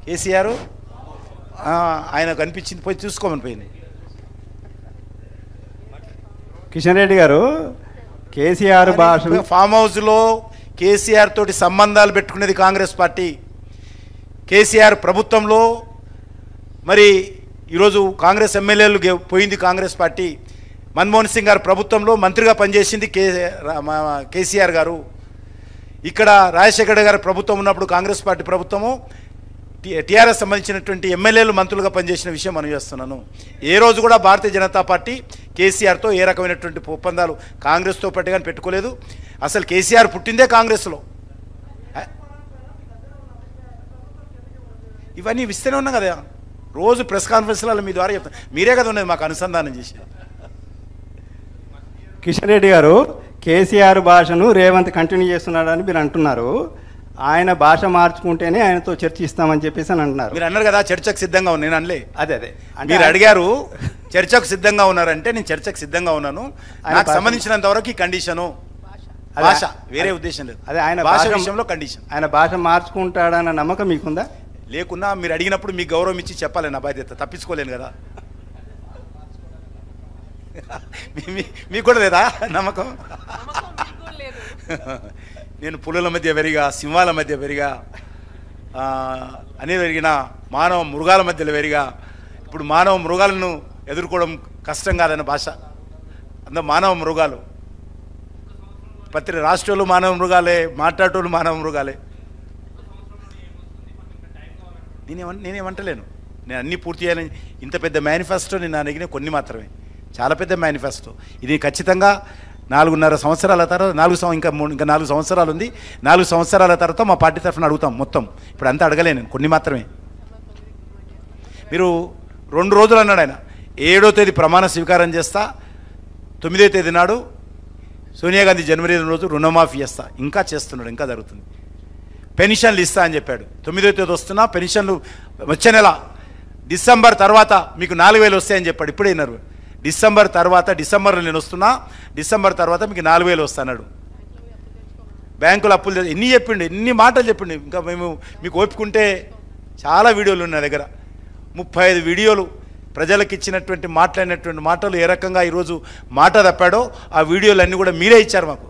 కేసీఆర్ ఆయన కనిపించింది, పోయి చూసుకోమని పోయింది. కిషన్ రెడ్డి గారు, కేసీఆర్ భాష ఫామ్ హౌస్లో కేసీఆర్ తోటి సంబంధాలు పెట్టుకునేది కాంగ్రెస్ పార్టీ. కేసీఆర్ ప్రభుత్వంలో మరి ఈరోజు కాంగ్రెస్ ఎమ్మెల్యేలు పోయింది కాంగ్రెస్ పార్టీ. మన్మోహన్ సింగ్ గారు ప్రభుత్వంలో మంత్రిగా పనిచేసింది కేసీఆర్ గారు. ఇక్కడ రాజశేఖర గారి ప్రభుత్వం ఉన్నప్పుడు కాంగ్రెస్ పార్టీ ప్రభుత్వము టీఆర్ఎస్ సంబంధించినటువంటి ఎమ్మెల్యేలు మంత్రులుగా పనిచేసిన విషయం మనం చేస్తున్నాను. ఏ రోజు కూడా భారతీయ జనతా పార్టీ కేసీఆర్తో ఏ రకమైనటువంటి ఒప్పందాలు కాంగ్రెస్తో పాటు కానీ పెట్టుకోలేదు. అసలు కేసీఆర్ పుట్టిందే కాంగ్రెస్లో. ఇవన్నీ ఇస్తూనే ఉన్నాం కదా, రోజు ప్రెస్ కాన్ఫరెన్స్లలో మీ ద్వారా చెప్తాను. మీరే కదా ఉన్నది మాకు అనుసంధానం చేసి. కిషన్ రెడ్డి గారు, కేసీఆర్ భాషను రేవంత్ కంటిన్యూ చేస్తున్నాడని మీరు అంటున్నారు. ఆయన భాష మార్చుకుంటేనే ఆయనతో చర్చిస్తామని చెప్పేసి అని అంటున్నారు. మీరు అన్నారు కదా చర్చకు సిద్ధంగా ఉన్నాను, నేను అనలే. అదే మీరు అడిగారు చర్చకు సిద్ధంగా ఉన్నారంటే నేను చర్చకు సిద్ధంగా ఉన్నాను. నాకు సంబంధించినంత వరకు ఈ కండిషను భాష, వేరే ఉద్దేశం లేదు. అదే ఆయన భాష విషయంలో కండిషన్. ఆయన భాష మార్చుకుంటాడన్న నమ్మకం మీకుందా? లేకున్నా మీరు అడిగినప్పుడు మీకు గౌరవం ఇచ్చి చెప్పాలి, నా బాధ్యత, తప్పించుకోలేను కదా. మీకు కూడా లేదా నమ్మకం? నేను పులుల మధ్య పెరిగా, సింహాల మధ్య పెరిగా, అనే పెరిగిన మానవ మృగాల మధ్యలో పెరిగా. ఇప్పుడు మానవ మృగాలను ఎదుర్కోవడం కష్టం కాదన్న భాష. మానవ మృగాలు ప్రతి రాష్ట్రాలు మానవ మృగాలే, మాట్లాడేటోళ్ళు మానవ మృగాలే. నేనేమంటలేను, నేను అన్నీ పూర్తి చేయాలని. ఇంత పెద్ద మేనిఫెస్టో నేను అడిగిన కొన్ని మాత్రమే, చాలా పెద్ద మేనిఫెస్టో ఇది. ఖచ్చితంగా 4.5 సంవత్సరాల తర్వాత ఇంకా 4 సంవత్సరాలు ఉంది. 4 సంవత్సరాల తర్వాత మా పార్టీ తరఫున అడుగుతాం మొత్తం. ఇప్పుడు అంతా అడగలేను, కొన్ని మాత్రమే. మీరు 2 రోజులు అన్నాడు ఆయన. 7వ తేదీ ప్రమాణ స్వీకారం చేస్తా, 9వ తేదీ నాడు సోనియా గాంధీ జన్మదినం రోజు రుణమాఫీ చేస్తా. ఇంకా చేస్తున్నాడు, ఇంకా జరుగుతుంది. పెన్షన్లు ఇస్తా అని చెప్పాడు. 9వ తేదీ వస్తున్నా, పెన్షన్లు వచ్చే నెల డిసెంబర్ తర్వాత మీకు 4,000 వస్తాయని చెప్పాడు. ఇప్పుడే విన్నారు. డిసెంబర్ తర్వాత, డిసెంబర్లో నేను వస్తున్నా, డిసెంబర్ తర్వాత మీకు 4,000 వస్తాడు. బ్యాంకులు అప్పులు ఎన్ని చెప్పిండు, ఎన్ని మాటలు చెప్పిండు. ఇంకా మేము మీకు ఓపుకుంటే చాలా వీడియోలు ఉన్నాయి నా దగ్గర. 35 వీడియోలు ప్రజలకు ఇచ్చినటువంటి మాట్లాడినటువంటి మాటలు ఏ రకంగా ఈరోజు మాట తప్పాడో ఆ వీడియోలు అన్నీ కూడా మీరే ఇచ్చారు మాకు.